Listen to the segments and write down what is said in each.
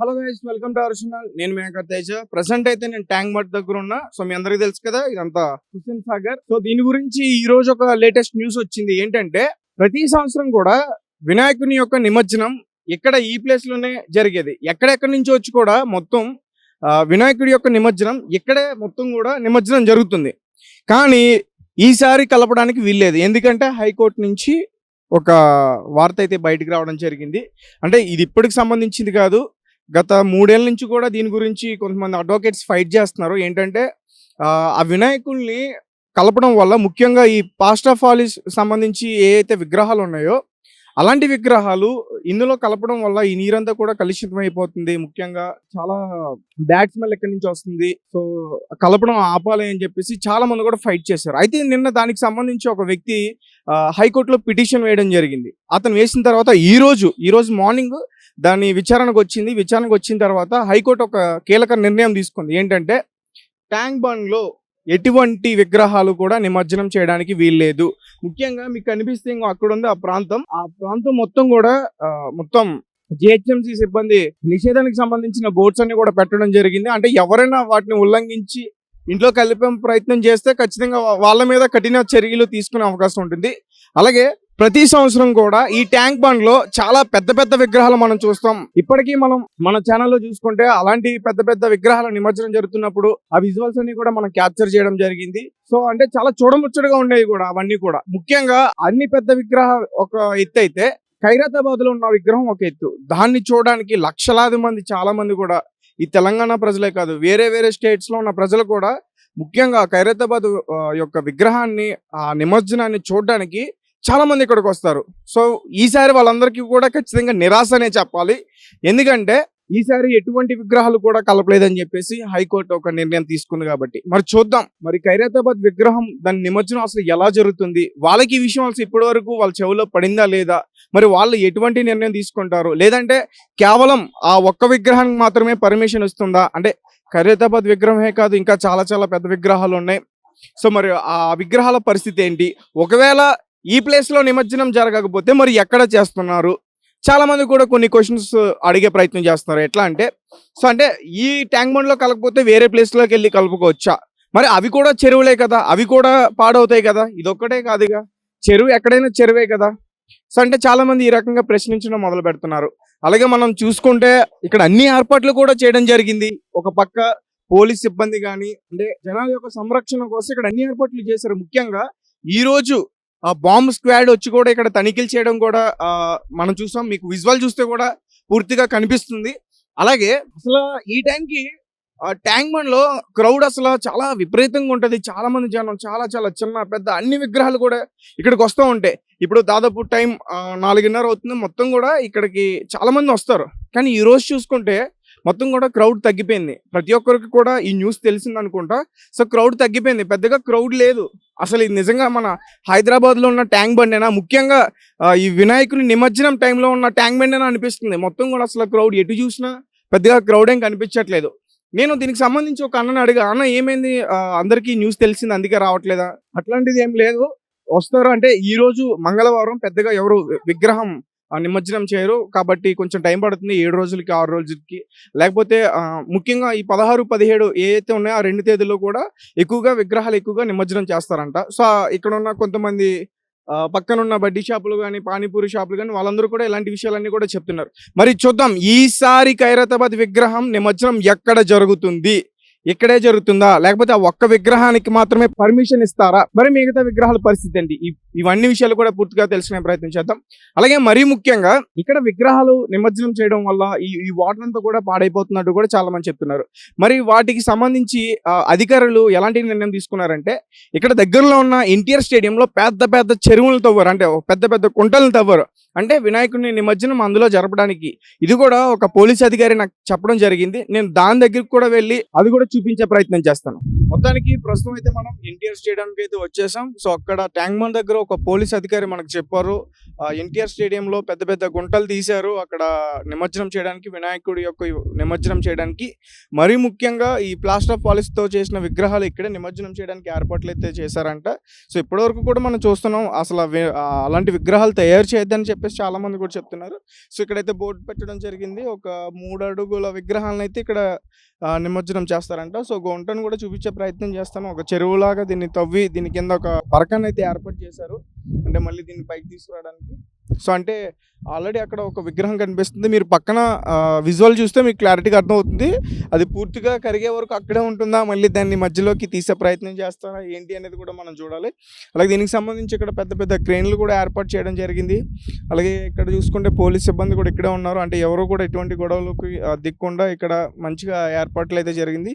Hello guys, welcome to our channel. నేను maker Teja. Present అయితే నేను ట్యాంక్ బండ్ దగ్గర ఉన్నా. సో మీ అందరికీ తెలుసు కదా, ఇదంతా హుస్సేన్ సాగర్. సో దీని గురించి ఈ రోజు ఒక లేటెస్ట్ న్యూస్ వచ్చింది. ఏంటంటే ప్రతి సంవత్సరం కూడా వినాయకుని యొక్క నిమజ్జనం ఇక్కడ ఈ ప్లేస్ లోనే జరిగేది. ఎక్కడెక్కడి నుంచి వచ్చి కూడా మొత్తం వినాయకుడి యొక్క నిమజ్జనం ఇక్కడే మొత్తం కూడా నిమజ్జనం జరుగుతుంది. కానీ ఈసారి కలపడానికి వీల్లేదు. ఎందుకంటే హైకోర్టు నుంచి ఒక వార్త అయితే బయటకు రావడం జరిగింది. అంటే ఇది ఇప్పటికి సంబంధించింది కాదు, గత 3 ఏళ్ల నుంచి కూడా దీని గురించి కొంతమంది అడ్వకేట్స్ ఫైట్ చేస్తున్నారు. ఏంటంటే ఆ వినాయకుల్ని కలపడం వల్ల ముఖ్యంగా ఈ పాస్ట్ ఆఫ్ ఆలిస్ సంబంధించి ఏ అయితే విగ్రహాలు ఉన్నాయో అలాంటి విగ్రహాలు ఇందులో కలపడం వల్ల ఈ నీరంతా కూడా కలుషితం అయిపోతుంది. ముఖ్యంగా చాలా బ్యాడ్ స్మెల్ ఎక్కడి నుంచి వస్తుంది. సో కలపడం ఆపాలి అని చెప్పేసి చాలా మంది కూడా ఫైట్ చేశారు. అయితే నిన్న దానికి సంబంధించి ఒక వ్యక్తి హైకోర్టులో పిటిషన్ వేయడం జరిగింది. అతను వేసిన తర్వాత ఈ రోజు మార్నింగ్ దాని విచారణకు వచ్చిన తర్వాత హైకోర్టు ఒక కీలక నిర్ణయం తీసుకుంది. ఏంటంటే ట్యాంక్ బండ్ లో ఎటువంటి విగ్రహాలు కూడా నిమజ్జనం చేయడానికి వీల్లేదు. ముఖ్యంగా మీకు కనిపిస్తే అక్కడ ఉంది ఆ ప్రాంతం మొత్తం కూడా మొత్తం జిహెచ్ఎంసీ సిబ్బంది నిషేధానికి సంబంధించిన బోర్డ్స్ అన్ని కూడా పెట్టడం జరిగింది. అంటే ఎవరైనా వాటిని ఉల్లంఘించి ఇంట్లో కలిపే ప్రయత్నం చేస్తే ఖచ్చితంగా వాళ్ళ మీద కఠిన చర్యలు తీసుకునే అవకాశం ఉంటుంది. అలాగే ప్రతి సంవత్సరం కూడా ఈ ట్యాంక్ బండ్ లో చాలా పెద్ద పెద్ద విగ్రహాలు మనం చూస్తాం. ఇప్పటికీ మనం మన ఛానల్లో చూసుకుంటే అలాంటి పెద్ద పెద్ద విగ్రహాల నిమజ్జనం జరుగుతున్నప్పుడు ఆ విజువల్స్ అన్ని కూడా మనం క్యాప్చర్ చేయడం జరిగింది. సో అంటే చాలా చూడముచ్చటగా ఉండేవి కూడా అవన్నీ కూడా. ముఖ్యంగా అన్ని పెద్ద విగ్రహాలు ఒక ఎత్తు అయితే ఖైరతాబాద్ లో ఉన్న విగ్రహం ఒక ఎత్తు. దాన్ని చూడడానికి లక్షలాది మంది, చాలా మంది కూడా ఈ తెలంగాణ ప్రజలే కాదు, వేరే వేరే స్టేట్స్ లో ఉన్న ప్రజలు కూడా ముఖ్యంగా ఖైరతాబాద్ యొక్క విగ్రహాన్ని, ఆ నిమజ్జనాన్ని చూడడానికి చాలా మంది ఇక్కడికి వస్తారు. సో ఈసారి వాళ్ళందరికీ కూడా ఖచ్చితంగా నిరాశ అనే చెప్పాలి. ఎందుకంటే ఈసారి ఎటువంటి విగ్రహాలు కూడా కలపలేదని చెప్పేసి హైకోర్టు ఒక నిర్ణయం తీసుకుంది. కాబట్టి మరి చూద్దాం, మరి ఖైరతాబాద్ విగ్రహం దాని నిమజ్జనం అసలు ఎలా జరుగుతుంది, వాళ్ళకి ఈ విషయం అసలు ఇప్పటి వరకు వాళ్ళ చెవులో పడిందా లేదా, మరి వాళ్ళు ఎటువంటి నిర్ణయం తీసుకుంటారు, లేదంటే కేవలం ఆ ఒక్క విగ్రహానికి మాత్రమే పర్మిషన్ ఇస్తుందా. అంటే ఖైరతాబాద్ విగ్రహమే కాదు, ఇంకా చాలా చాలా పెద్ద విగ్రహాలు ఉన్నాయి. సో మరి ఆ విగ్రహాల పరిస్థితి ఏంటి, ఒకవేళ ఈ ప్లేస్ లో నిమజ్జనం జరగకపోతే మరి ఎక్కడ చేస్తున్నారు. చాలా మంది కూడా కొన్ని క్వశ్చన్స్ అడిగే ప్రయత్నం చేస్తున్నారు. ఎట్లా అంటే సో అంటే ఈ ట్యాంక్ బండ్ లో కలకపోతే వేరే ప్లేస్ లోకి వెళ్ళి కలుపుకోవచ్చా, మరి అవి కూడా చెరువులే కదా, అవి కూడా పాడవుతాయి కదా, ఇదొక్కటే కాదుగా, చెరువు ఎక్కడైనా చెరువే కదా. సో అంటే చాలా మంది ఈ రకంగా ప్రశ్నించడం మొదలు పెడుతున్నారు. అలాగే మనం చూసుకుంటే ఇక్కడ అన్ని ఏర్పాట్లు కూడా చేయడం జరిగింది. ఒక పక్క పోలీస్ సిబ్బంది కానీ, అంటే జనాల యొక్క సంరక్షణ కోసం ఇక్కడ అన్ని ఏర్పాట్లు చేశారు. ముఖ్యంగా ఈ రోజు ఆ బాంబ్ స్క్వాడ్ వచ్చి కూడా ఇక్కడ తనిఖీలు చేయడం కూడా మనం చూసాం. మీకు విజువల్ చూస్తే కూడా పూర్తిగా కనిపిస్తుంది. అలాగే అసలు ఈ టైంకి ట్యాంక్ బండ్ లో క్రౌడ్ అసలు చాలా విపరీతంగా ఉంటది. చాలా మంది జనం, చాలా చాలా చిన్న పెద్ద అన్ని విగ్రహాలు కూడా ఇక్కడికి వస్తూ ఉంటాయి. ఇప్పుడు దాదాపు టైం 4:30 అవుతుంది. మొత్తం కూడా ఇక్కడికి చాలా మంది వస్తారు. కానీ ఈ రోజు చూసుకుంటే మొత్తం కూడా క్రౌడ్ తగ్గిపోయింది. ప్రతి ఒక్కరికి కూడా ఈ న్యూస్ తెలిసింది అనుకుంటా. సో క్రౌడ్ తగ్గిపోయింది, పెద్దగా క్రౌడ్ లేదు. అసలు ఇది నిజంగా మన హైదరాబాద్ లో ఉన్న ట్యాంక్ బండేనా, ముఖ్యంగా ఈ వినాయకుని నిమజ్జనం టైంలో ఉన్న ట్యాంక్ బండేనా అనిపిస్తుంది. మొత్తం కూడా అసలు క్రౌడ్ ఎటు చూసినా పెద్దగా క్రౌడ్ ఏం కనిపించట్లేదు. నేను దీనికి సంబంధించి ఒక అన్నని అడిగా, అన్న ఏమైంది, అందరికీ న్యూస్ తెలిసింది అందుకే రావట్లేదా. అట్లాంటిది ఏం లేదు, వస్తారు. అంటే ఈ రోజు మంగళవారం పెద్దగా ఎవరు విగ్రహం నిమజ్జనం చేయరు కాబట్టి కొంచెం టైం పడుతుంది, 7 రోజులకి 6 రోజులకి. లేకపోతే ముఖ్యంగా ఈ 16, 17 ఏవైతే ఉన్నాయో ఆ 2 తేదీల్లో కూడా విగ్రహాలు ఎక్కువగా నిమజ్జనం చేస్తారంట. సో ఇక్కడ ఉన్న కొంతమంది పక్కనున్న బడ్డీ షాపులు కానీ, పానీపూరి షాపులు కానీ, వాళ్ళందరూ కూడా ఇలాంటి విషయాలన్నీ కూడా చెప్తున్నారు. మరి చూద్దాం ఈసారి ఖైరతాబాద్ విగ్రహం నిమజ్జనం ఎక్కడ జరుగుతుంది, ఇక్కడే జరుగుతుందా, లేకపోతే ఆ ఒక్క విగ్రహానికి మాత్రమే పర్మిషన్ ఇస్తారా, మరి మిగతా విగ్రహాల పరిస్థితి ఏంటి, ఇవన్నీ విషయాలు కూడా పూర్తిగా తెలుసుకునే ప్రయత్నం చేద్దాం. అలాగే మరీ ముఖ్యంగా ఇక్కడ విగ్రహాలు నిమజ్జనం చేయడం వల్ల ఈ వాటర్ అంతా కూడా పాడైపోతున్నట్టు కూడా చాలా మంది చెప్తున్నారు. మరి వాటికి సంబంధించి అధికారులు ఎలాంటి నిర్ణయం తీసుకున్నారంటే ఇక్కడ దగ్గరలో ఉన్న ఎన్టీఆర్ స్టేడియంలో పెద్ద పెద్ద చెరువులు తవ్వారు, అంటే పెద్ద పెద్ద కుంటలను తవ్వారు. అంటే వినాయకుడిని నిమజ్జనం అందులో జరపడానికి. ఇది కూడా ఒక పోలీస్ అధికారి నాకు చెప్పడం జరిగింది. నేను దాని దగ్గరికి కూడా వెళ్ళి అది కూడా చూపించే ప్రయత్నం చేస్తాను. మొత్తానికి ప్రస్తుతం అయితే మనం ఎన్టీఆర్ స్టేడియంకి అయితే వచ్చేసాం. సో అక్కడ ట్యాంక్ బండ్ దగ్గర ఒక పోలీస్ అధికారి మనకు చెప్పారు, ఎన్టీఆర్ స్టేడియంలో పెద్ద పెద్ద గుంటలు తీశారు అక్కడ నిమజ్జనం చేయడానికి, వినాయకుడి యొక్క నిమజ్జనం చేయడానికి. మరీ ముఖ్యంగా ఈ ప్లాస్టర్ ఆఫ్ పారిస్ తో చేసిన విగ్రహాలు ఇక్కడే నిమజ్జనం చేయడానికి ఏర్పాట్లు అయితే చేశారంట. సో ఇప్పటివరకు కూడా మనం చూస్తున్నాం అసలు అలాంటి విగ్రహాలు తయారు చేయొద్దని చెప్పేసి చాలా మంది కూడా చెప్తున్నారు. సో ఇక్కడైతే బోర్డు పెట్టడం జరిగింది, ఒక 3 అడుగుల విగ్రహాలను అయితే ఇక్కడ నిమజ్జనం చేస్తారంట. సో గుంటను కూడా చూపించే ప్రయత్నం చేస్తాను. ఒక చెరువులాగా దీన్ని తవ్వి దీని కింద ఒక పరకను అయితే ఏర్పాటు చేశారు, అంటే మళ్ళీ దీన్ని పైకి తీసుకురావడానికి. సో అంటే ఆల్రెడీ అక్కడ ఒక విగ్రహం కనిపిస్తుంది, మీరు పక్కన విజువల్ చూస్తే మీకు క్లారిటీగా అర్థమవుతుంది. అది పూర్తిగా కరిగే వరకు అక్కడే ఉంటుందా, మళ్ళీ దాన్ని మధ్యలోకి తీసే ప్రయత్నం చేస్తారా ఏంటి అనేది కూడా మనం చూడాలి. అలాగే దీనికి సంబంధించి ఇక్కడ పెద్ద పెద్ద క్రేన్లు కూడా ఏర్పాటు చేయడం జరిగింది. అలాగే ఇక్కడ చూసుకుంటే పోలీస్ సిబ్బంది కూడా ఇక్కడే ఉన్నారు, అంటే ఎవరు కూడా ఎటువంటి గొడవలకు దిక్కుండా ఇక్కడ మంచిగా ఏర్పాట్లు అయితే జరిగింది.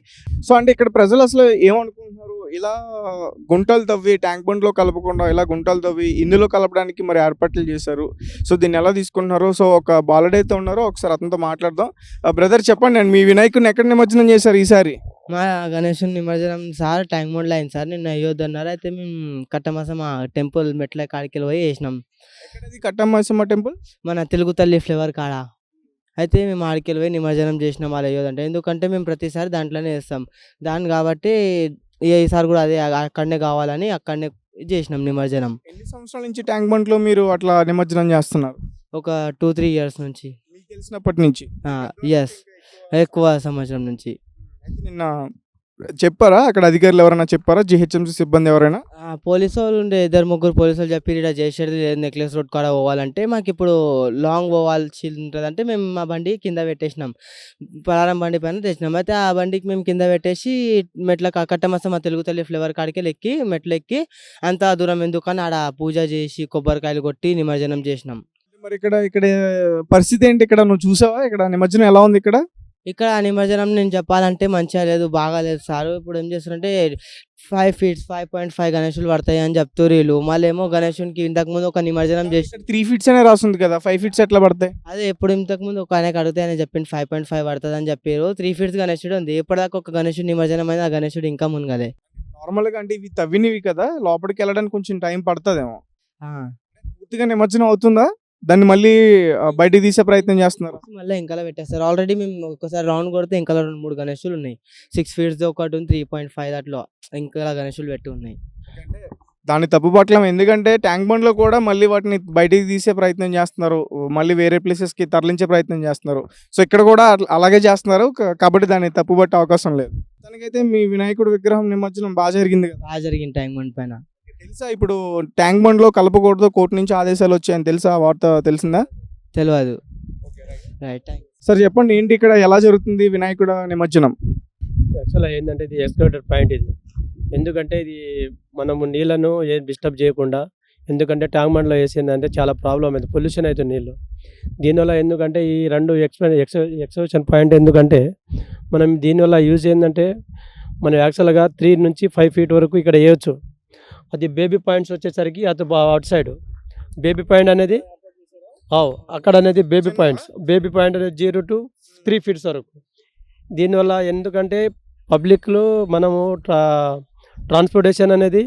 సో అంటే ఇక్కడ ప్రజలు అసలు ఏమనుకుంటున్నారు, ఇలా గుంటలు తవ్వి ట్యాంక్ బండ్లో కలపకుండా ఇలా గుంటలు తవ్వి ఇందులో కలపడానికి మరి ఏర్పాట్లు చేశారు. సో దీన్ని ఎలా తీసుకుంటున్నారు, సో ఒక బాలుడు అయితే ఉన్నారో ఒకసారి అతనితో మాట్లాడదాం. బ్రదర్ చెప్పండి అండి, మీ వినాయకుడిని ఎక్కడ నిమజ్జనం చేశారు ఈసారి? మా గణేషుని నిమజ్జనం సార్ ట్యాంక్ బండ్లో అయింది సార్. నిన్న అయ్యొద్దన్నారు, అయితే మేము కట్టమాసం ఆ టెంపుల్ మెట్ల కాడికి పోయి వేసినాం. ఎక్కడది కట్టమ్మ టెంపుల్? మన తెలుగు తల్లి ఫ్లేవర్ కాడ. అయితే మేము ఆడికి పోయి నిమజ్జనం చేసినాం వాళ్ళు అయ్యోదంటే, ఎందుకంటే మేము ప్రతిసారి దాంట్లోనే వేస్తాం దాన్ని, కాబట్టి ఈసారి కూడా అదే అక్కడనే కావాలని అక్కడనే చేసినాం నిమజ్జనం. ఎన్ని సంవత్సరాల నుంచి ట్యాంక్ బండ్లో మీరు అట్లా నిమజ్జనం చేస్తున్నారు? ఒక 2-3 ఇయర్స్ నుంచి. మీకు తెలిసినప్పటి నుంచి? ఎస్, ఎక్కువ సంవత్సరం నుంచి. అయితే నిన్న చెప్పారా అక్కడ అధికారులు ఎవరైనా చెప్పారా, జిహెచ్ఎంసీ సిబ్బంది ఎవరైనా? పోలీసు వాళ్ళు ఉండే 2-3 పోలీసు వాళ్ళు చెప్పి ఇక్కడ చేసేది లేదు, నెక్లెస్ రోడ్ కాడ పోవాలంటే మాకు ఇప్పుడు లాంగ్ పోవాల్సి ఉంటుంది, అంటే మేము మా బండి కింద పెట్టేసినాం, పలారం బండి పైన తెచ్చినాం. అయితే ఆ బండికి మేము కింద పెట్టేసి మెట్ల కట్టమస్త మా తెలుగు తల్లి ఫ్లేవర్ కాడికి ఎక్కి మెట్లు ఎక్కి అంత దూరం ఎందుకని ఆడ పూజ చేసి కొబ్బరికాయలు కొట్టి నిమజ్జనం చేసినాం. మరి ఇక్కడ పరిస్థితి ఏంటి, ఇక్కడ నువ్వు చూసావా ఇక్కడ నిమజ్జనం ఎలా ఉంది? ఇక్కడ నిమజ్జనం నేను చెప్పాలంటే మంచిగా లేదు, బాగాలేదు సార్. ఇప్పుడు ఏం చేస్తారంటే 5 feet 5.5 గణేషులు పడతాయి అని చెప్తారు వీళ్ళు. మళ్ళీ ఏమో గణేషునికి ఇంతకు ముందు ఒక నిమజ్జనం చేసి 3 feet అనే రాస్తుంది కదా, 5 feet ఎట్లా పడతాయి? అదే ఎప్పుడు ఇంతకు ముందు ఒక ఆయనకి అడిగితే ఆయన చెప్పింది 5.5 పడుతుంది అని చెప్పారు. 3 feet గణేశుడు ఉంది. ఇప్పటిదాకా ఒక గణేశుడు నిమజ్జనం అయింది, ఆ గణేశుడు ఇంకా మునగలే. నార్మల్గా అంటే ఇవి తవ్వినవి కదా, లోపలికి వెళ్ళడానికి కొంచెం టైం పడుతుందేమో. పూర్తిగా నిమజ్జనం అవుతుందా, దాన్ని మళ్ళీ బయటికి తీసే ప్రయత్నం చేస్తున్నారు? మళ్ళీ ఇంకా పెట్టేస్తారు. ఆల్రెడీ మేము ఒకసారి రౌండ్ కొడితే ఇంకా 2-3 గణేశులు ఉన్నాయి. 6 feet ఒకటి ఉంది, 3.5 అట్లా ఇంకా గణేశులు పెట్టి ఉన్నాయి. దాన్ని తప్పుపట్టలేం, ఎందుకంటే ట్యాంక్ బండ్లో కూడా మళ్ళీ వాటిని బయటికి తీసే ప్రయత్నం చేస్తున్నారు, మళ్ళీ వేరే ప్లేసెస్కి తరలించే ప్రయత్నం చేస్తున్నారు. సో ఇక్కడ కూడా అలాగే చేస్తున్నారు, కాబట్టి దాన్ని తప్పుపట్టే అవకాశం లేదు. దానికైతే మీ వినాయకుడు విగ్రహం నిమజ్జనం బాగా జరిగింది కదా? బాగా జరిగింది ట్యాంక్ బండ్ పైన. తెలుసా ఇప్పుడు ట్యాంక్ బండ్ లో కలపకూడదు, కోర్టు నుంచి ఆదేశాలు వచ్చాయని తెలుసా, వార్త తెలిసిందా? తెలియదు. రైట్, సార్ చెప్పండి, ఏంటి ఇక్కడ ఎలా జరుగుతుంది వినాయకుడు నిమజ్జనం? యాక్చువల్గా ఏంటంటే ఇది ఎక్స్క్లూడెడ్ పాయింట్ ఇది, ఎందుకంటే ఇది మనము నీళ్ళను ఏం డిస్టర్బ్ చేయకుండా, ఎందుకంటే ట్యాంక్ బండ్లో వేసిందంటే చాలా ప్రాబ్లం అవుతుంది, పొల్యూషన్ అవుతుంది నీళ్ళు. దీనివల్ల ఎందుకంటే ఈ 2 ఎక్స్క్లూషన్ పాయింట్, ఎందుకంటే మనం దీనివల్ల యూజ్ ఏంటంటే మనం యాక్చువల్గా 3 నుంచి 5 feet వరకు ఇక్కడ వేయచ్చు. అది బేబీ పాయింట్స్ వచ్చేసరికి అటు సైడ్ బేబీ పాయింట్ అనేది అక్కడ అనేది బేబీ పాయింట్ అనేది 0 to 3 feet వరకు. దీనివల్ల ఎందుకంటే పబ్లిక్లో మనము ట్రాన్స్పోర్టేషన్ అనేది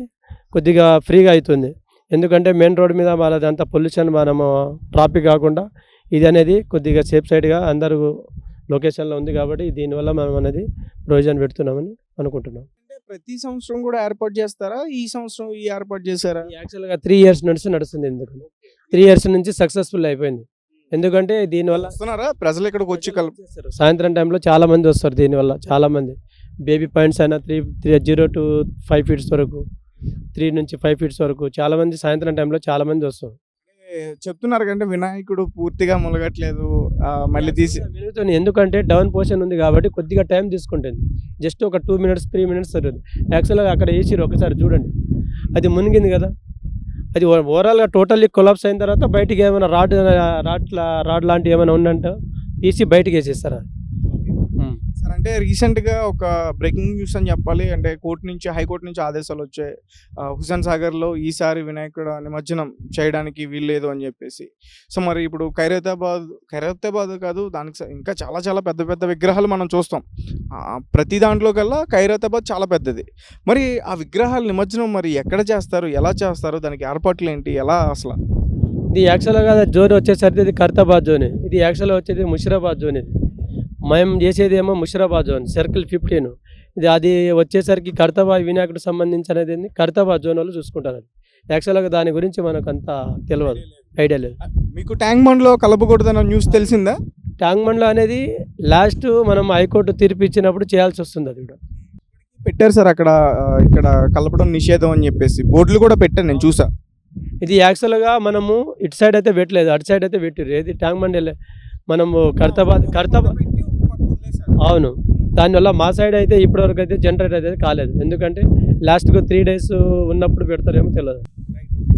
కొద్దిగా ఫ్రీగా అవుతుంది, ఎందుకంటే మెయిన్ రోడ్ మీద వాళ్ళదంతా పొల్యూషన్ మనము ట్రాఫిక్ కాకుండా ఇది అనేది కొద్దిగా సేఫ్ సైడ్గా అందరూ లొకేషన్లో ఉంది, కాబట్టి దీనివల్ల మనం అనేది ప్రయోజనం పెడుతున్నామని అనుకుంటున్నాం. ప్రతి సంవత్సరం కూడా ఏర్పాటు చేస్తారా, ఈ సంవత్సరం ఏర్పాటు చేశారా? యాక్చువల్గా 3 years నుంచి నడుస్తుంది, ఎందుకంటే 3 years నుంచి సక్సెస్ఫుల్ అయిపోయింది. ఎందుకంటే దీనివల్ల వస్తున్నారా ప్రజలు ఇక్కడికి వచ్చి చేస్తారు, సాయంత్రం టైంలో చాలా మంది వస్తారు. దీనివల్ల చాలా మంది బేబీ పాయింట్స్ అయినా 0 to 5 feet వరకు, 3 నుంచి 5 feet వరకు చాలా మంది సాయంత్రం టైంలో చాలా మంది వస్తారు. చెప్తున్నారు కంటే వినాయకుడు పూర్తిగా ములగట్లేదు, మళ్ళీ తీసి మిగులుతుంది, ఎందుకంటే డౌన్ పోర్షన్ ఉంది కాబట్టి కొద్దిగా టైం తీసుకుంటుంది. జస్ట్ ఒక 2 minutes 3 minutes జరుగుతుంది. యాక్చువల్గా అక్కడ వేసిరు, ఒకసారి చూడండి, అది మునిగింది కదా, అది ఓవరాల్గా టోటల్లీ కొలాప్స్ అయిన తర్వాత బయటికి ఏమైనా రాడ్ లాంటివి ఏమైనా ఉందంటే తీసి బయటికి వేసేస్తారు. సరే, అంటే రీసెంట్గా ఒక బ్రేకింగ్ న్యూస్ అని చెప్పాలి. అంటే హైకోర్టు నుంచి ఆదేశాలు వచ్చాయి. హుస్సేన్ సాగర్లో ఈసారి వినాయకుడు నిమజ్జనం చేయడానికి వీల్లేదు అని చెప్పేసి. సో మరి ఇప్పుడు ఖైరతాబాద్ కాదు, దానికి ఇంకా చాలా చాలా పెద్ద పెద్ద విగ్రహాలు మనం చూస్తాం. ప్రతి దాంట్లో కల్లా ఖైరతాబాద్ చాలా పెద్దది. మరి ఆ విగ్రహాల నిమజ్జనం మరి ఎక్కడ చేస్తారు, ఎలా చేస్తారు, దానికి ఏర్పాట్లు ఏంటి, ఎలా అసలు? ఇది యాక్చువల్గా జోన్ వచ్చేసరికి ఇది ఖైరతాబాద్ జోన్, ఇది యాక్చువల్గా వచ్చేది ముషిరాబాద్ జోన్. ఇది మేము చేసేది ఏమో ముషిరాబాద్ జోన్ సర్కిల్ 15. అది వచ్చేసరికి ఖైరతాబాద్ వినాయకుడికి సంబంధించినది ఖైరతాబాద్ జోన్ వాళ్ళు చూసుకుంటారు. యాక్చువల్గా దాని గురించి మనకు అంత తెలియదు, ఐడియా లేదు. మీకు ట్యాంక్ బండ్లో కలపకూడదన్న న్యూస్ తెలిసిందా? ట్యాంక్ బండ్లో అనేది లాస్ట్ మనం హైకోర్టు తీర్పు ఇచ్చినప్పుడు చేయాల్సి వస్తుంది. అది కూడా పెట్టారు సార్ అక్కడ, ఇక్కడ కలపడం నిషేధం అని చెప్పేసి బోర్డులు కూడా పెట్టాను, నేను చూసా. ఇది యాక్చువల్గా మనము ఇటు సైడ్ అయితే పెట్టలేదు, అటు సైడ్ అయితే పెట్టిర్రు. ఏది ట్యాంక్ బండ్ మనము ఖైరతాబాద్ అవును. దానివల్ల మా సైడ్ అయితే ఇప్పటివరకు అయితే జనరేట్ అయితే కాలేదు. ఎందుకంటే లాస్ట్కు 3 days ఉన్నప్పుడు పెడతారేమో తెలియదు.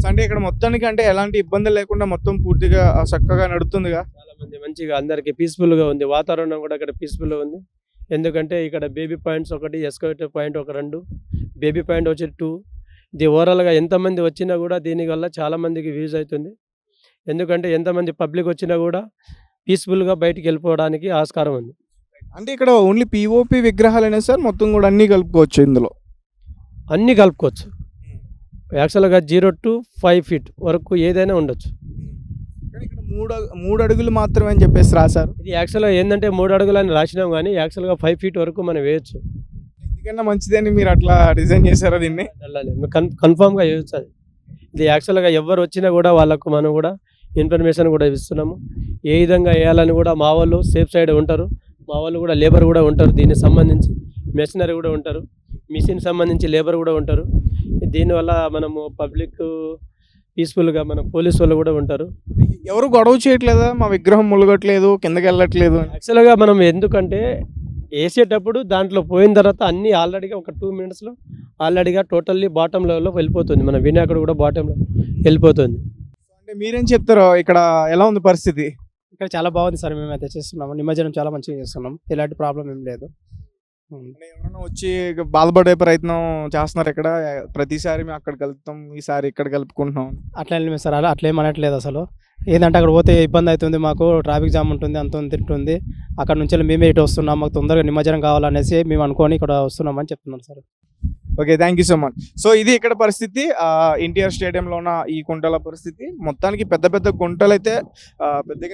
అంటే ఇక్కడ మొత్తానికి అంటే ఎలాంటి ఇబ్బందులు లేకుండా మొత్తం పూర్తిగా చక్కగా నడుస్తుందిగా. చాలా మంది మంచిగా అందరికి పీస్ఫుల్గా ఉంది, వాతావరణం కూడా ఇక్కడ పీస్ఫుల్గా ఉంది. ఎందుకంటే ఇక్కడ బేబీ పాయింట్స్ ఒకటి, ఎస్కవేటర్ పాయింట్ ఒక 2, బేబీ పాయింట్ వచ్చి 2. ఇది ఓవరాల్గా ఎంతమంది వచ్చినా కూడా దీనివల్ల చాలామందికి యూజ్ అవుతుంది. ఎందుకంటే ఎంతమంది పబ్లిక్ వచ్చినా కూడా పీస్ఫుల్గా బయటికి వెళ్ళిపోవడానికి ఆస్కారం ఉంది. అంటే ఇక్కడ ఓన్లీ పిఓపి విగ్రహాలనే సార్, మొత్తం కూడా అన్నీ కలుపుకోవచ్చు ఇందులో? అన్నీ కలుపుకోవచ్చు. యాక్చువల్గా 0 to 5 feet వరకు ఏదైనా ఉండొచ్చు. కానీ ఇక్కడ 3 అడుగులు మాత్రమే అని చెప్పేసి రాశారు. ఇది యాక్చువల్గా ఏంటంటే 3 అడుగులు అని రాసినాం, కానీ యాక్చువల్గా 5 feet వరకు మనం వేయచ్చు. ఎందుకన్నా మంచిదని మీరు అట్లా డిజైన్ చేశారా దీన్ని? కన్ఫామ్గా వేయచ్చు. అది ఇది యాక్చువల్గా ఎవరు వచ్చినా కూడా వాళ్ళకు మనం కూడా ఇన్ఫర్మేషన్ కూడా ఇస్తున్నాము. ఏ విధంగా వేయాలని కూడా మా వాళ్ళు సేఫ్ సైడ్ ఉంటారు, మా వాళ్ళు కూడా లేబర్ కూడా ఉంటారు, దీనికి సంబంధించి మెషినరీ కూడా ఉంటారు, మిషన్ సంబంధించి లేబర్ కూడా ఉంటారు. దీనివల్ల మనము పబ్లిక్ పీస్ఫుల్గా మన పోలీసు వాళ్ళు కూడా ఉంటారు. ఎవరు గొడవ చేయట్లేదా, మా విగ్రహం ములగట్లేదు, కిందకి వెళ్ళట్లేదు? యాక్చువల్గా మనం ఎందుకంటే వేసేటప్పుడు దాంట్లో పోయిన తర్వాత అన్నీ ఆల్రెడీగా ఒక 2 minutesలో ఆల్రెడీగా టోటల్లీ బాటమ్ లెవెల్లో వెళ్ళిపోతుంది. మన వినాయకుడు కూడా బాటంలో వెళ్ళిపోతుంది. అంటే మీరేం చెప్తారో, ఇక్కడ ఎలా ఉంది పరిస్థితి? ఇక్కడ చాలా బాగుంది సార్, మేమైతే చేస్తున్నాము. నిమజ్జనం చాలా మంచిగా చేస్తున్నాం, ఎలాంటి ప్రాబ్లం ఏం లేదు. అంటే ఎవరైనా వచ్చి బాధపడే ప్రయత్నం చేస్తున్నారు ఇక్కడ? ప్రతిసారి మేము అక్కడ కలుపుతాం, ఈసారి ఇక్కడ కలుపుకుంటున్నాం. అట్లా ఏమి సార్, అట్లా ఏం అనట్లేదు అసలు. ఏంటంటే అక్కడ పోతే ఇబ్బంది అవుతుంది, మాకు ట్రాఫిక్ జామ్ ఉంటుంది, అంత తింటుంది. అక్కడ నుంచి మేమే ఇటు వస్తున్నాం, మాకు తొందరగా నిమజ్జనం కావాలనేసి మేము అనుకొని ఇక్కడ వస్తున్నామని చెప్తున్నాం sir. Okay, thank you so much. So ఇది ఇక్కడ పరిస్థితి, ఎన్టీఆర్ స్టేడియంలో ఉన్న ఈ కుంటల పరిస్థితి. మొత్తానికి పెద్ద పెద్ద కుంటలు అయితే పెద్దగా